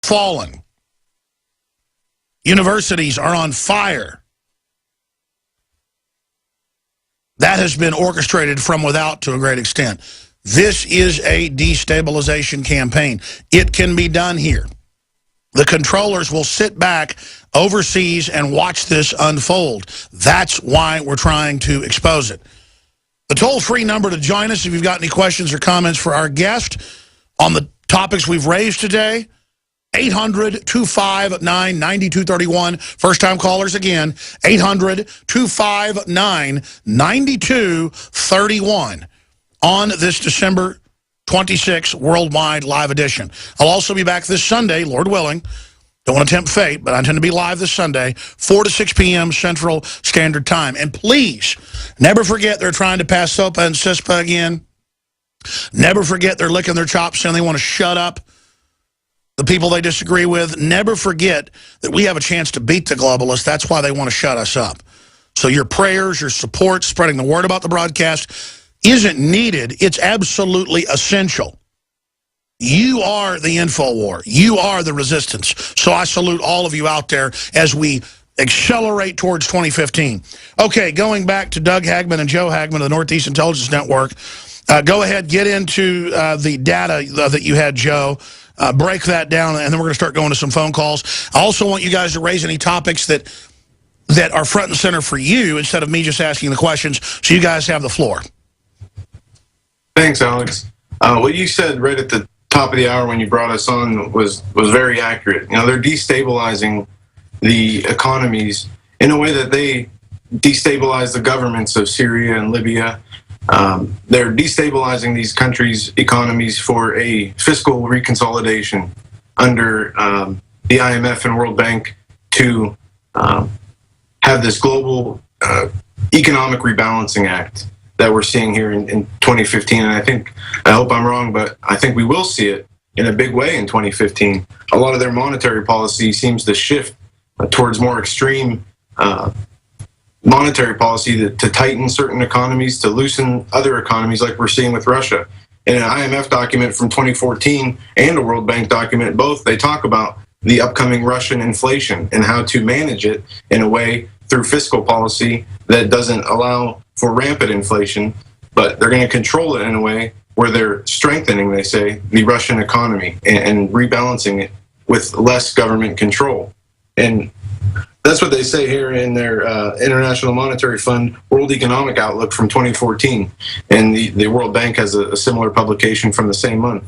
fallen. Universities are on fire. That has been orchestrated from without to a great extent. This is a destabilization campaign. It can be done here. The controllers will sit back overseas and watch this unfold. That's why we're trying to expose it. The toll-free number to join us if you've got any questions or comments for our guest on the topics we've raised today, 800-259-9231. First-time callers again, 800-259-9231 on this December 26th worldwide live edition. I'll also be back this Sunday, Lord willing. Don't want to tempt fate, but I intend to be live this Sunday, 4 to 6 p.m. Central Standard Time. And please, never forget they're trying to pass SOPA and CISPA again. Never forget they're licking their chops saying they want to shut up the people they disagree with. Never forget that we have a chance to beat the globalists. That's why they want to shut us up. So your prayers, your support, spreading the word about the broadcast isn't needed. It's absolutely essential. You are the InfoWar. You are the resistance. So I salute all of you out there as we accelerate towards 2015. Okay, going back to Doug Hagmann and Joe Hagmann of the Northeast Intelligence Network. Go ahead, get into the data that you had, Joe. Break that down, and then we're going to start going to some phone calls. I also want you guys to raise any topics that are front and center for you instead of me just asking the questions, so you guys have the floor. Thanks, Alex. What you said right at the top of the hour when you brought us on was very accurate. You know, they're destabilizing the economies in a way that they destabilize the governments of Syria and Libya. They're destabilizing these countries' economies for a fiscal reconsolidation under the IMF and World Bank to have this global economic rebalancing act that we're seeing here in 2015. And I hope I'm wrong, but I think we will see it in a big way in 2015. A lot of their monetary policy seems to shift towards more extreme monetary policy to tighten certain economies, to loosen other economies like we're seeing with Russia. In an IMF document from 2014 and a World Bank document, both, they talk about the upcoming Russian inflation and how to manage it in a way through fiscal policy that doesn't allow for rampant inflation, but they're going to control it in a way where they're strengthening, they say, the Russian economy and rebalancing it with less government control. And that's what they say here in their International Monetary Fund World Economic Outlook from 2014. And the World Bank has a similar publication from the same month.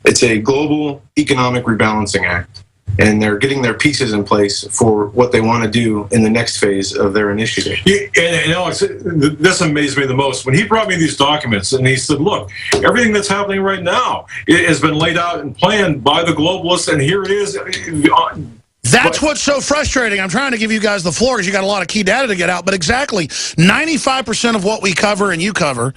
It's a global economic rebalancing act. And they're getting their pieces in place for what they want to do in the next phase of their initiative. Yeah, and Alex, this amazed me the most. When he brought me these documents and he said, look, everything that's happening right now has been laid out and planned by the globalists, and here it is. That's what's so frustrating. I'm trying to give you guys the floor because you got a lot of key data to get out, but exactly 95% of what we cover and you cover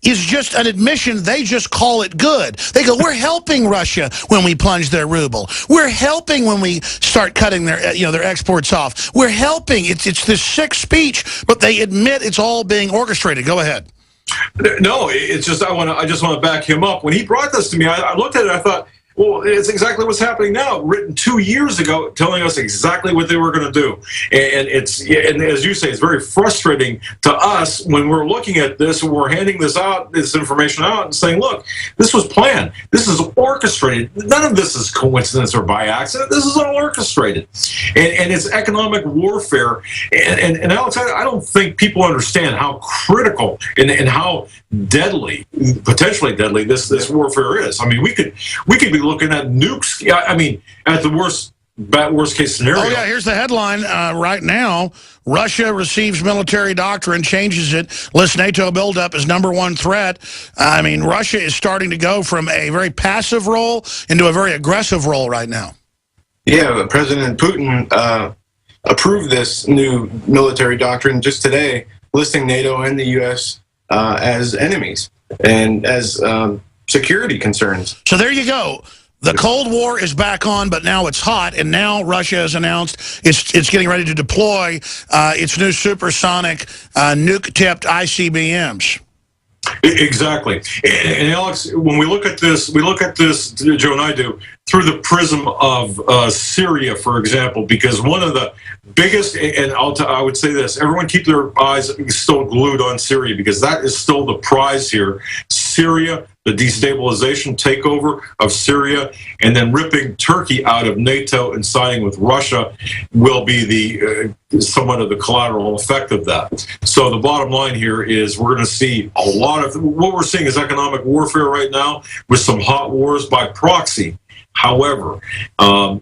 is just an admission. They just call it good. They go, we're helping Russia when we plunge their ruble. We're helping when we start cutting their their exports off. We're helping. It's this sick speech, but they admit it's all being orchestrated. Go ahead. No, it's just I just want to back him up. When he brought this to me, I looked at it. I thought, well, it's exactly what's happening now. Written 2 years ago, telling us exactly what they were going to do, and and as you say, it's very frustrating to us when we're looking at this and we're handing this information out, and saying, look, this was planned. This is orchestrated. None of this is coincidence or by accident. This is all orchestrated, and it's economic warfare. And Alex, I don't think people understand how critical and how deadly, potentially deadly, this warfare is. I mean, we could be looking at nukes. I mean, at the worst case scenario. Oh yeah, here's the headline right now. Russia receives military doctrine, changes it, lists NATO buildup as #1 threat. I mean, Russia is starting to go from a very passive role into a very aggressive role right now. Yeah, President Putin approved this new military doctrine just today, listing NATO and the U.S. As enemies and as security concerns. So there you go. The Cold War is back on, but now it's hot, and now Russia has announced it's getting ready to deploy its new supersonic nuke-tipped ICBMs. Exactly. And Alex, when we look at this, Joe and I do, through the prism of Syria, for example, because one of the biggest, and I would say this, everyone keep their eyes still glued on Syria, because that is still the prize here. Syria, the destabilization takeover of Syria, and then ripping Turkey out of NATO and siding with Russia will be the somewhat of the collateral effect of that. So the bottom line here is we're going to see a lot of, what we're seeing is economic warfare right now with some hot wars by proxy. However,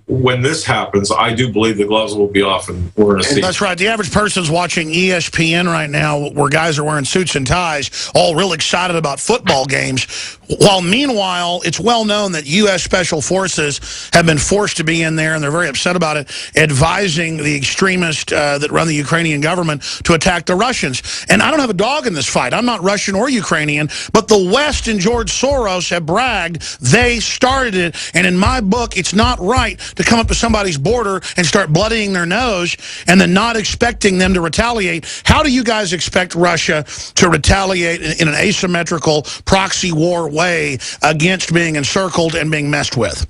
when this happens, I do believe the gloves will be off, and we're going to see. That's right. The average person's watching ESPN right now, where guys are wearing suits and ties, all real excited about football games. While meanwhile, it's well known that U.S. Special Forces have been forced to be in there, and they're very upset about it, advising the extremists that run the Ukrainian government to attack the Russians. And I don't have a dog in this fight. I'm not Russian or Ukrainian, but the West and George Soros have bragged they started it. And in my book, it's not right to come up to somebody's border and start bloodying their nose and then not expecting them to retaliate. How do you guys expect Russia to retaliate in an asymmetrical proxy war way against being encircled and being messed with?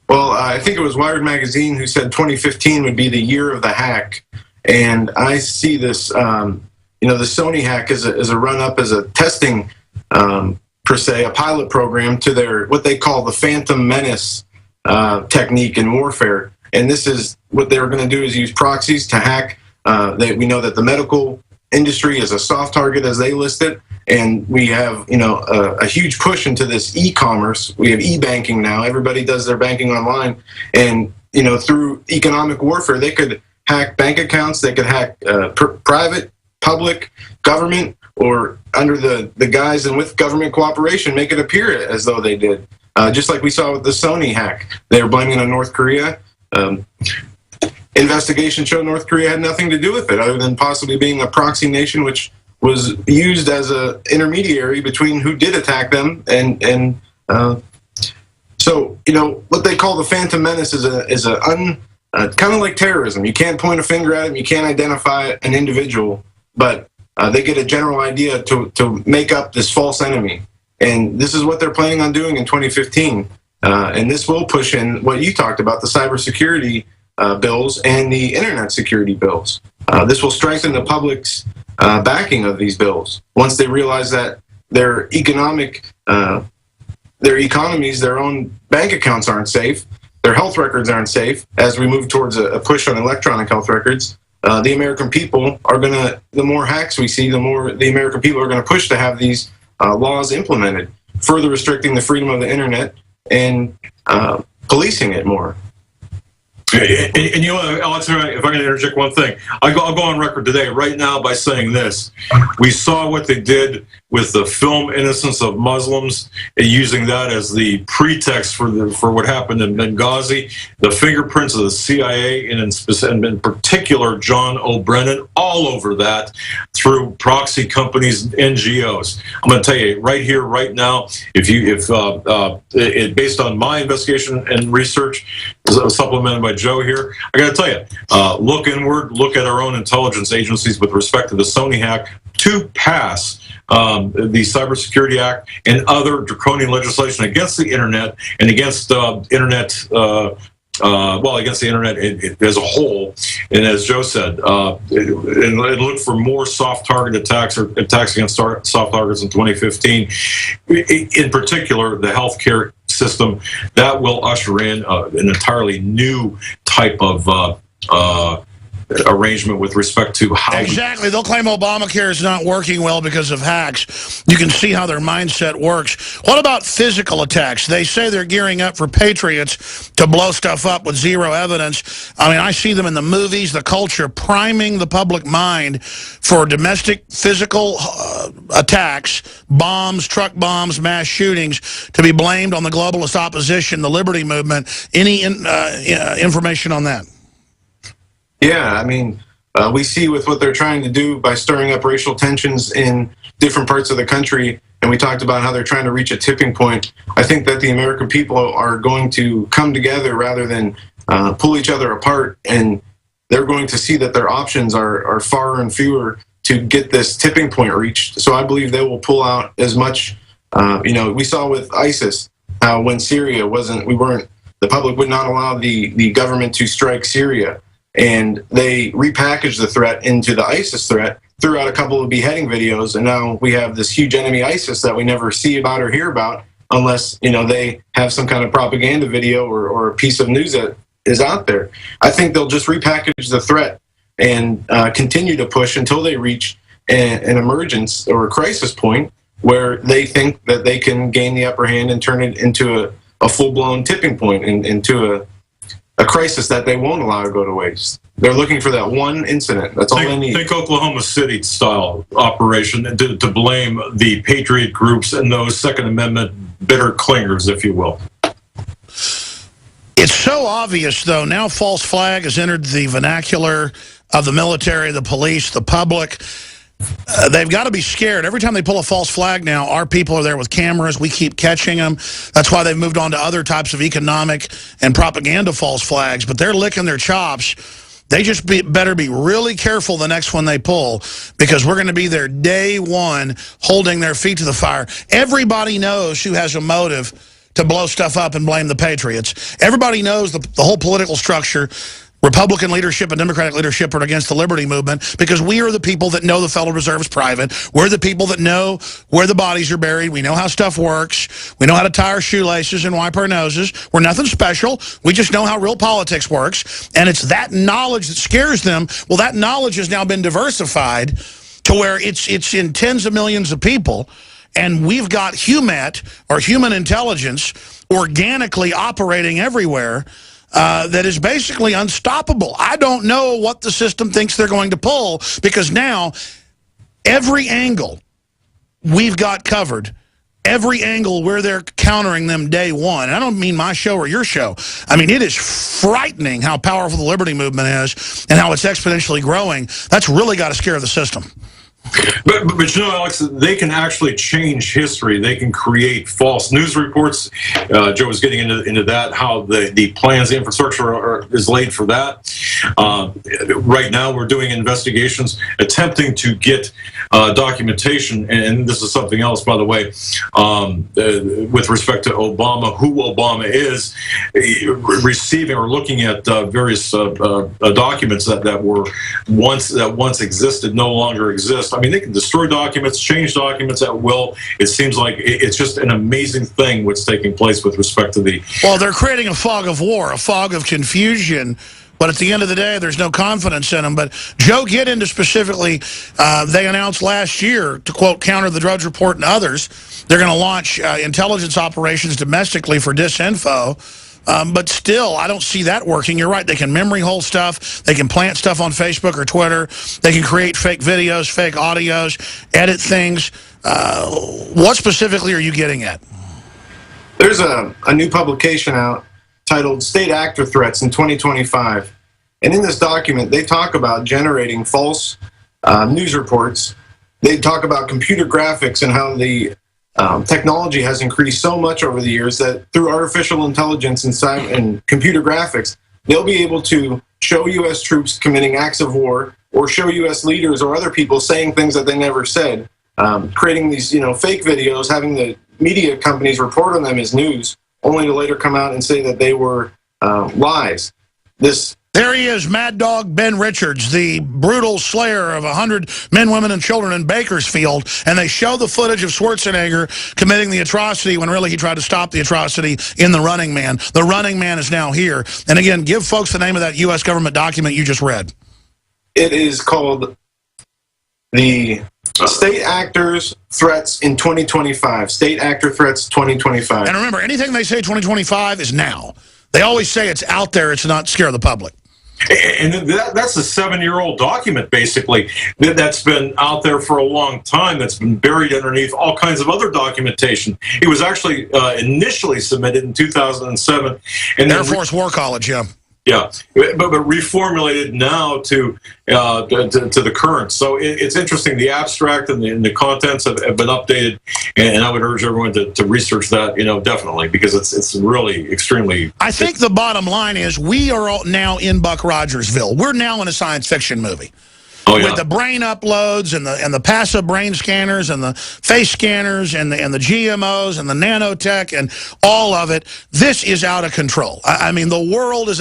Well, I think it was Wired Magazine who said 2015 would be the year of the hack. And I see this, the Sony hack as a run-up, as a testing per se, a pilot program to their, what they call the Phantom Menace technique in warfare. And this is what they were going to do, is use proxies to hack. We know that the medical industry is a soft target, as they list it. And we have, a huge push into this e-commerce. We have e-banking now. Everybody does their banking online. And, through economic warfare, they could hack bank accounts. They could hack private, public, government, or under the guise and with government cooperation, make it appear as though they did. Just like we saw with the Sony hack. They were blaming it on North Korea. Investigation showed North Korea had nothing to do with it, other than possibly being a proxy nation, which was used as an intermediary between who did attack them. And so, what they call the Phantom Menace is kind of like terrorism. You can't point a finger at them. You can't identify an individual, but they get a general idea to make up this false enemy. And this is what they're planning on doing in 2015. And this will push in what you talked about, the cybersecurity bills and the internet security bills. This will strengthen the public's backing of these bills once they realize that their economies, their own bank accounts aren't safe, their health records aren't safe. As we move towards a push on electronic health records, the American people are going to, the more hacks we see, the more the American people are going to push to have these laws implemented, further restricting the freedom of the internet and policing it more. And Alex, if I can interject one thing, I'll go on record today, right now, by saying this. We saw what they did with the film Innocence of Muslims, using that as the pretext for what happened in Benghazi. The fingerprints of the CIA, and in particular John O'Brennan, all over that through proxy companies and NGOs. I'm going to tell you right here, right now, based on my investigation and research, supplemented by Joe here, I got to tell you, look inward, look at our own intelligence agencies with respect to the Sony hack to pass the Cybersecurity Act and other draconian legislation against the internet and against against the internet as a whole. And as Joe said, and look for more soft target attacks or attacks against soft targets in 2015. In particular, the healthcare system, that will usher in an entirely new type of arrangement with respect to how exactly. They'll claim Obamacare is not working well because of hacks. You can see how their mindset works. What about physical attacks? They say they're gearing up for patriots to blow stuff up with zero evidence. I mean, I see them in the movies, the culture, priming the public mind for domestic physical attacks, bombs, truck bombs, mass shootings, to be blamed on the globalist opposition, the liberty movement. Any information on that? Yeah, I mean, we see with what they're trying to do by stirring up racial tensions in different parts of the country, and we talked about how they're trying to reach a tipping point. I think that the American people are going to come together rather than pull each other apart, and they're going to see that their options are far and fewer to get this tipping point reached. So I believe they will pull out as much, we saw with ISIS. how when Syria the public would not allow the government to strike Syria. And they repackaged the threat into the ISIS threat, threw out a couple of beheading videos, and now we have this huge enemy ISIS that we never see about or hear about unless, they have some kind of propaganda video or a piece of news that is out there. I think they'll just repackage the threat and continue to push until they reach an emergence or a crisis point where they think that they can gain the upper hand and turn it into a full-blown tipping point, into a crisis that they won't allow to go to waste. They're looking for that one incident. That's all they need. Think Oklahoma City style operation to blame the patriot groups and those Second Amendment bitter clingers, if you will. It's so obvious, though. Now false flag has entered the vernacular of the military, the police, the public. They've got to be scared. Every time they pull a false flag now, our people are there with cameras. We keep catching them. That's why they've moved on to other types of economic and propaganda false flags. But they're licking their chops. They just better be really careful the next one they pull, because we're going to be there day one holding their feet to the fire. Everybody knows who has a motive to blow stuff up and blame the patriots. Everybody knows the whole political structure. Republican leadership and Democratic leadership are against the liberty movement because we are the people that know the Federal Reserve is private. We're the people that know where the bodies are buried. We know how stuff works. We know how to tie our shoelaces and wipe our noses. We're nothing special. We just know how real politics works. And it's that knowledge that scares them. Well, that knowledge has now been diversified to where it's in tens of millions of people. And we've got HUMAT, or human intelligence, organically operating everywhere. That is basically unstoppable. I don't know what the system thinks they're going to pull, because now every angle we've got covered, every angle where they're countering them day one. And I don't mean my show or your show. I mean, it is frightening how powerful the liberty movement is and how it's exponentially growing. That's really got to scare the system. But Alex, they can actually change history. They can create false news reports. Joe was getting into that, how the plans, the infrastructure is laid for that. Right now, we're doing investigations, attempting to get documentation, and this is something else, by the way, with respect to Obama, who Obama is, receiving or looking at various documents that once existed, no longer exist. I mean, they can destroy documents, change documents at will. It seems like it's just an amazing thing what's taking place with respect to the... Well, they're creating a fog of war, a fog of confusion. But at the end of the day, there's no confidence in them. But Joe, get into specifically, they announced last year, to quote, counter the Drudge Report and others, they're going to launch intelligence operations domestically for disinfo. But still, I don't see that working. You're right. They can memory hole stuff. They can plant stuff on Facebook or Twitter. They can create fake videos, fake audios, edit things. What specifically are you getting at? There's a new publication out titled State Actor Threats in 2025. And in this document, they talk about generating false news reports. They talk about computer graphics and how the technology has increased so much over the years that through artificial intelligence and computer graphics, they'll be able to show U.S. troops committing acts of war, or show U.S. leaders or other people saying things that they never said, creating these fake videos, having the media companies report on them as news, only to later come out and say that they were lies. There he is, Mad Dog Ben Richards, the brutal slayer of 100 men, women, and children in Bakersfield, and they show the footage of Schwarzenegger committing the atrocity when really he tried to stop the atrocity in The Running Man. The Running Man is now here. And again, give folks the name of that U.S. government document you just read. It is called the State Actors Threats in 2025. State Actor Threats 2025. And remember, anything they say 2025 is now. They always say it's out there, it's not scare the public. And that's a 7-year-old document, basically, that's been out there for a long time, that's been buried underneath all kinds of other documentation. It was actually initially submitted in 2007. And Air Force War College, yeah. Yeah, but reformulated now to the current. So it's interesting. The abstract and the contents have been updated, and I would urge everyone to research that, definitely, because it's really extremely... I think the bottom line is we are all now in Buck Rogersville. We're now in a science fiction movie. Oh, yeah. with the brain uploads and the passive brain scanners and the face scanners and the GMOs and the nanotech and all of it. This is out of control. I mean, the world is